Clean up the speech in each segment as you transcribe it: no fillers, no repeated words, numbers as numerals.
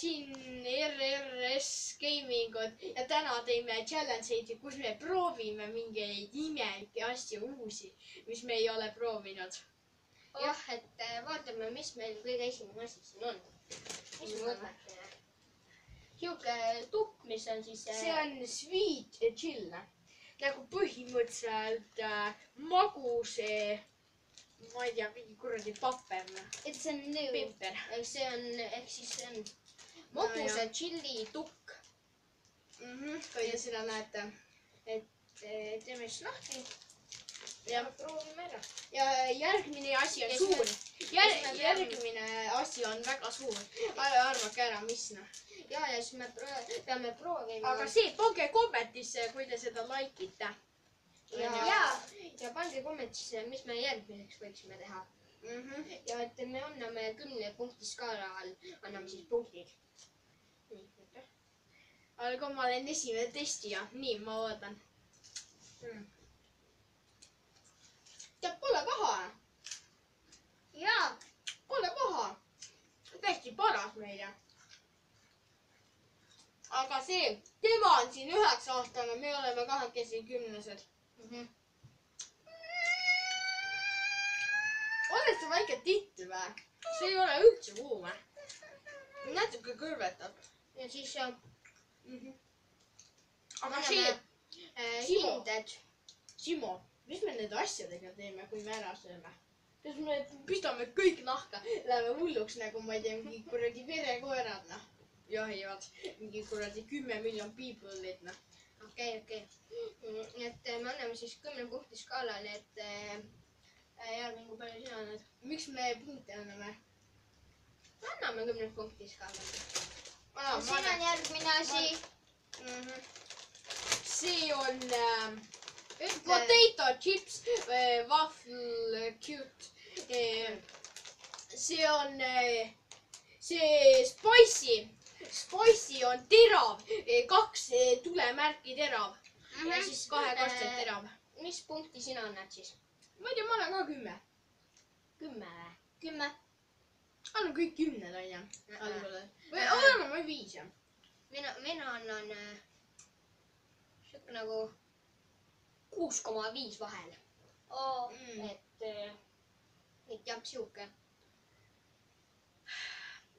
siin RRS Gamingud ja täna teeme challenge'id, kus me proovime mingeid imelikke asju uusi, mis me ei ole proovinud. jah, et vaatame, mis meil kõige esimene asi siin on. mis me võtame? Siuke tukk, mis on siis... See on sweet chill. Nagu põhimõtteliselt magus, ma ei tea, mingi kuradi paper. Et see on nõu. Pimper. See on, ehk siis see on maguse chilli tukk. Kui te seda näete. Et teeme siis lahti. Ja proovime ära. Ja järgmine asi on suur. Järgmine asi on väga suur. Arvake ära, mis noh. Ja siis me peame proovima. Aga see, pange kommentisse, kui te seda likeite. Ja pange kommentisse, mis me järgmiseks võiksime teha. Ja et me anname 10 punkti skaalal, anname siis punktid. Aga ma olen esimene testija. Nii, ma ootan. Tead, pole paha. Jaa. Pole paha. Täiesti paras meile. Aga see, tema on siin 9-aastane, me oleme 10-sed. Oled sa väike titt või? See ei ole üldse kuum. Natuke kõrvetab. Ja siis aga see, hinded. Simo, mis me nende asjadega teeme, kui me ära sööme? Kas me pistame kõik nahka, läheme hulluks nagu, ma ei tea, mingi kuradi verekoerad, noh. Jahivad mingi kuradi 10 miljon people'it, noh. Okei. Et me anname siis 10 punkti skaalal, et järgmine, kui palju sina annad? Miks me punkte anname? Anname 10 punkti skaalal. Siin on järgmine asi. See on potato chips, waffle cute. See on see spicy. Spicy on terav, 2 tulemärki terav ja siis 2-kordselt terav. Mis punkti sina annad siis? Ma ei tea, ma olen ka 10. 10 või? 10. Annan kõik 10 on ju. Või anname 5 jah. Mina annan siuke nagu 6,5 vahel. Et jah, siuke.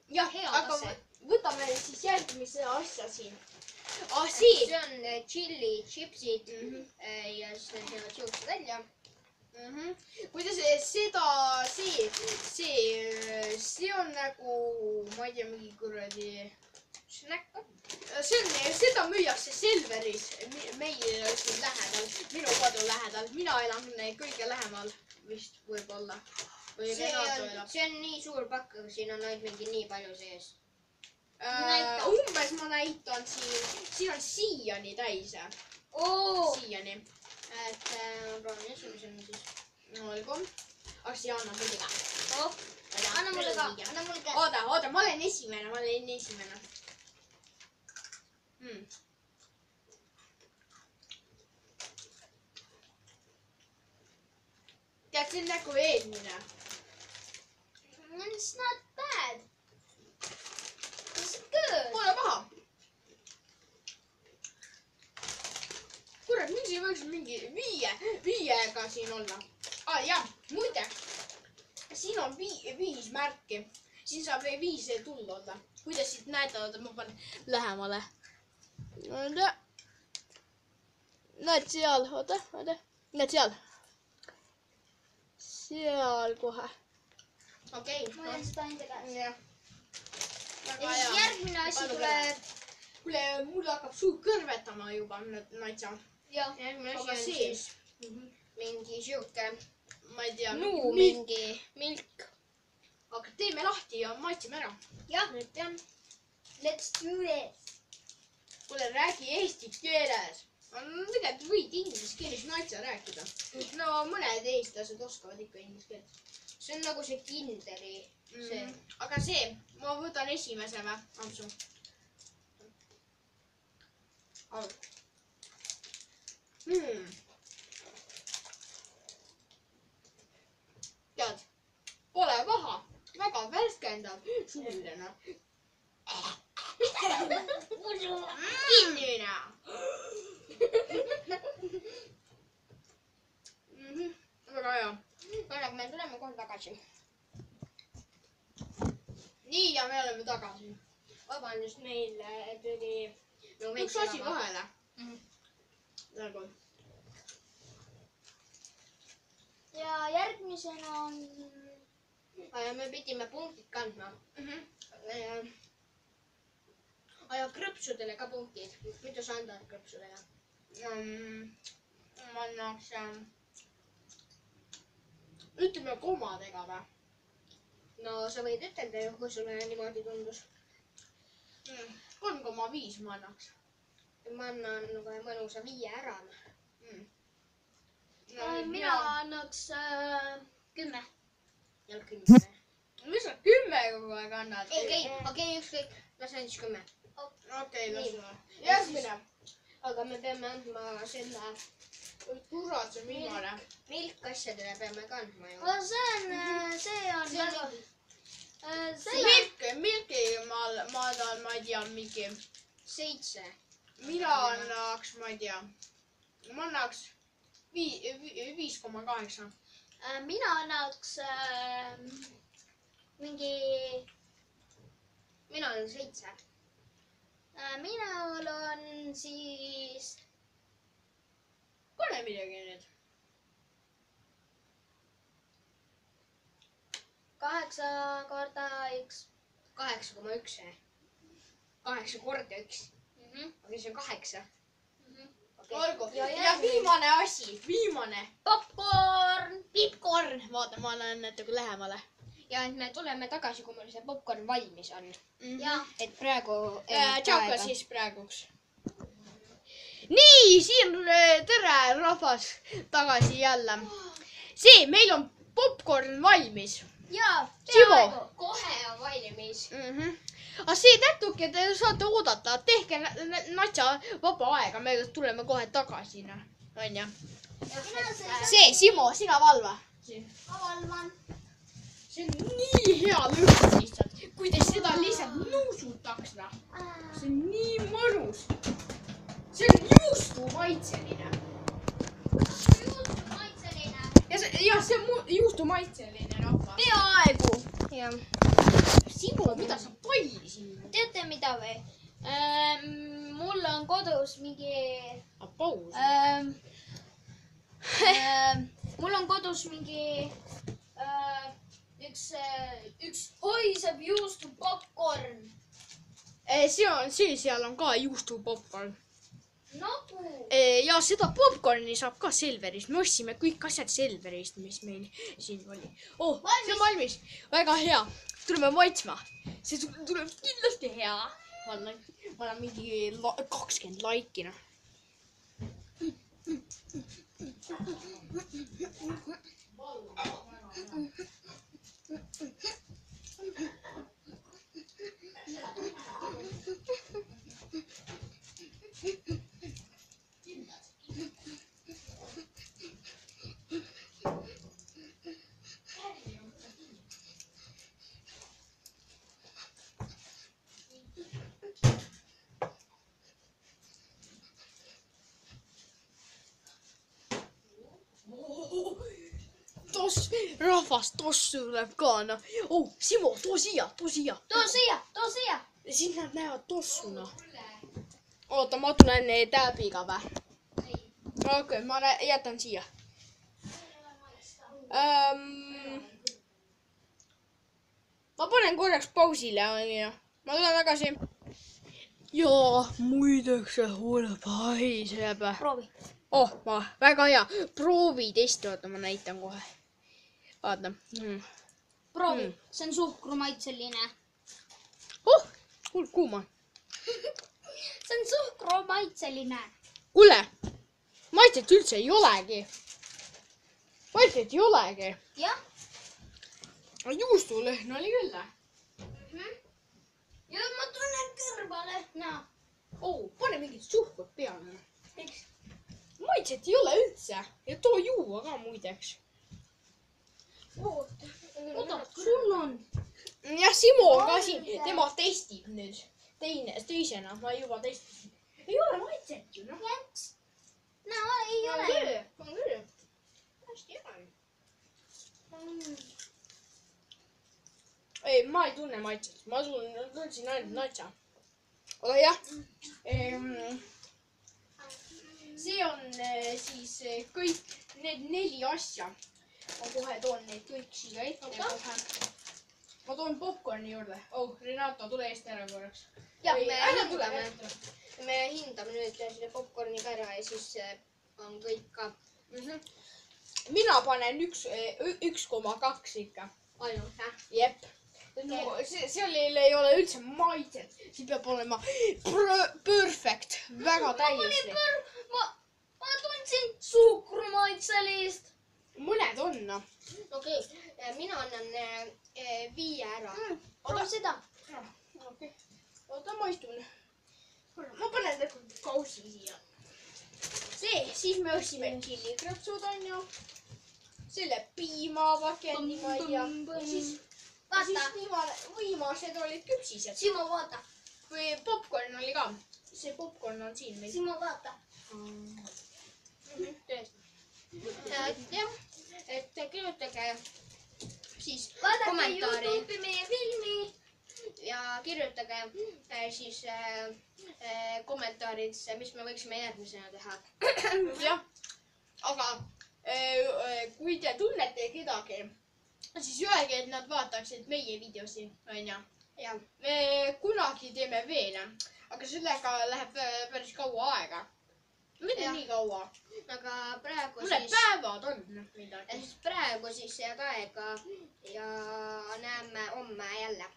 Jah, aga võtame siis järgmise asja siin. See on chili chipsid ja siis need jäävad siuksed välja. Kui te see on nagu, ma ei tea, mingi kuradi Snäkk. Seda müüakse Selveris meil siin lähedal, minu kodu lähedal. Mina elan kõige lähemal vist võib-olla. See on nii suur pakk, aga siin on ainult mingi nii palju sees. Umbes ma näitan siin on siiani täis. Siiani. Et ma proovin esimesena siis. Olgu. Aga siia anna mulle ka. Anna mulle ka. Oota, ma olen esimene. Tead, see on nagu eelmine. It's not bad. It's good. Pole paha. Kurat, miks ei võiks mingi 5-ga siin olla? Jah, muide. Siin on 5 märki. Siin saab 5 tuld olla. Kuidas siit näetavad, ma panen lähemale. Näed seal, oota. Näed seal. Seal kohe. Okei. Ma olen seda enda käes. Ja siis järgmine asi tuleb. Kuule, mul hakkab suu kõrvetama juba, naitsa. Järgmine asi on siis mingi siuke. Ma ei tea. Mingi milk. Aga teeme lahti ja maitsime ära. Jah. Let's do this. Kuule, räägi eesti keeles. Tegelikult võid inglise keeles naitsa rääkida. No mõned eestlased oskavad ikka inglise keeles. See on nagu see Kinderi. Aga see, ma võtan esimese või? Amsu. Tead, pole paha. Väga värskendav. Suuline. Kinni nää. Väga hea. Aga me tuleme kohe tagasi. Nii ja me oleme tagasi. Vabandust, meil tuli... Üks asi vahele. Nagu. Ja järgmisena on... Me pidime punktid kandma. Ja krõpsudele ka punktid. Mida sa andad krõpsudele? Ma annaks... Ütleme komadega või? No sa võid ütelda ju, kui sulle niimoodi tundus. 3,5 ma annaks. Ma annan mõnusa 5 ära. Mina annaks 10. Ja 10. Mis sa 10 kogu aeg annad? Okei, ükskõik. Lase andis 10. Okei, lase. Järgmine. Aga me peame andma selle... Kurat, see on viimane. Milkasjadele peame ka andma ju. See on väga... Milki ma annan, ma ei tea, mingi... 7. Mina annaks, ma ei tea. Ma annaks 5,8. Mina annaks mingi... Mina olen 7. Minul on siis... Pane midagi nüüd. 8 korda 1. 8,1. 8 korda 1. Okei, see on 8. Olgu. Ja viimane asi. Viimane. Popcorn! Popcorn. Vaata, ma annan natuke lähemale. Ja et me tuleme tagasi, kui meil see popcorn valmis on. Ja. Et praegu... Tšauka siis praeguks. Nii, siin tere rahvas tagasi jälle. See, meil on popcorn valmis. Ja, Simo. Kohe on valmis. Aga see natuke te saate oodata. Tehke natsa vaba aega. Me tuleme kohe tagasi. Onja. See, Simo, sina valva. Ma valvan. See on nii hea lõhn lihtsalt. Kui te seda lihtsalt nuusutaks. See on nii mõnus. See on juustumaitseline. Ja see on juustumaitseline rahvas. Peaaegu. Simo, mida sa pallisid? Teate mida või? Mul on kodus mingi... Paus. Mul on kodus mingi... Üks hoisev juustu popcorn. Seal on ka juustupopcorn. Nagu? Ja seda popcorni saab ka Selverist. Me ostsime kõik asjad Selverist, mis meil siin oli. Oh, see on valmis. Väga hea. Tuleme maitsma. See tuleb kindlasti hea. Ma annan mingi 20 laikina. Rahvas, tossu tuleb ka, noh. Oh, Simo, too siia. Too siia. Siin nad näevad tossuna. Oota, ma tulen täbiga või? Okei, ma jätan siia. Ma panen korraks pausile, onju. Ma tulen tagasi. Jaa, muideks see huuleb haiseb. Proovi. Oh, väga hea. Proovi testi, oota, ma näitan kohe. Vaata. Proovi. See on suhkrumaitseline. Oh, kuuma. See on suhkrumaitseline. Kuule, maitset üldse ei olegi. Maitset ei olegi. Jah. Juustulõhn oli küll. Ja ma tunnen kõrvalehna. Oh, pane mingit suhkrut peale. Maitset ei ole üldse. Ja too juua ka muideks. Oota, sul on. Ja Simo on ka siin. Tema testib nüüd. teisena, ma juba testisin. Ei ole maitset ju, noh. No ei ole. On küll. Hästi hea. Ei, ma ei tunne maitset. Ma tundsin ainult natsa. Aga jah. See on siis kõik need 4 asja. Ma kohe toon neid kõik siia ette kohe. Ma toon popcorni juurde. Oh, Renato, tule eest ära korraks. jah, me hindame nüüd selle popcorni ka ära ja siis on kõik ka. Mina panen 1,2 ikka. Ainult, jah? Jep. Seal ei ole üldse maitset. Siin peab olema perfect. Väga täiesti. Ma tundsin suhkrumaitselist. Mõned on, noh. Okei, mina annan 5 ära. Proovi seda. Okei. Oota, ma istun. Ma panen tegelikult kausi siia. Siis me ostsime tšillikrapsud, on ju. Selle piimapakendi, ma ei tea. Ja siis viimased olid küpsised. Simo, vaata. Või popcorn oli ka. See popcorn on siin meil. Simo, vaata. Tõesti. Jah, et kirjutage siis Vaadake kommentaari YouTube'i meie filmi. ja kirjutage siis kommentaaridesse, mis me võiksime järgmisena teha. Jah, aga kui te tunnete kedagi, siis öelge, et nad vaataksid meie videosi, onju. Jah. Me kunagi teeme veel, aga sellega läheb päris kaua aega. Mitte nii kaua. Aga praegu Mõned päevad on midagi. Praegu siis jääb aega ja näeme homme jälle.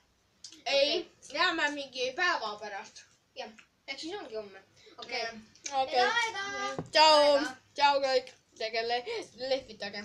Ei, näeme mingi päeva pärast. Jah, ehk siis ongi homme. Okei. Okei. Tšau kõik. Tege lehvitage.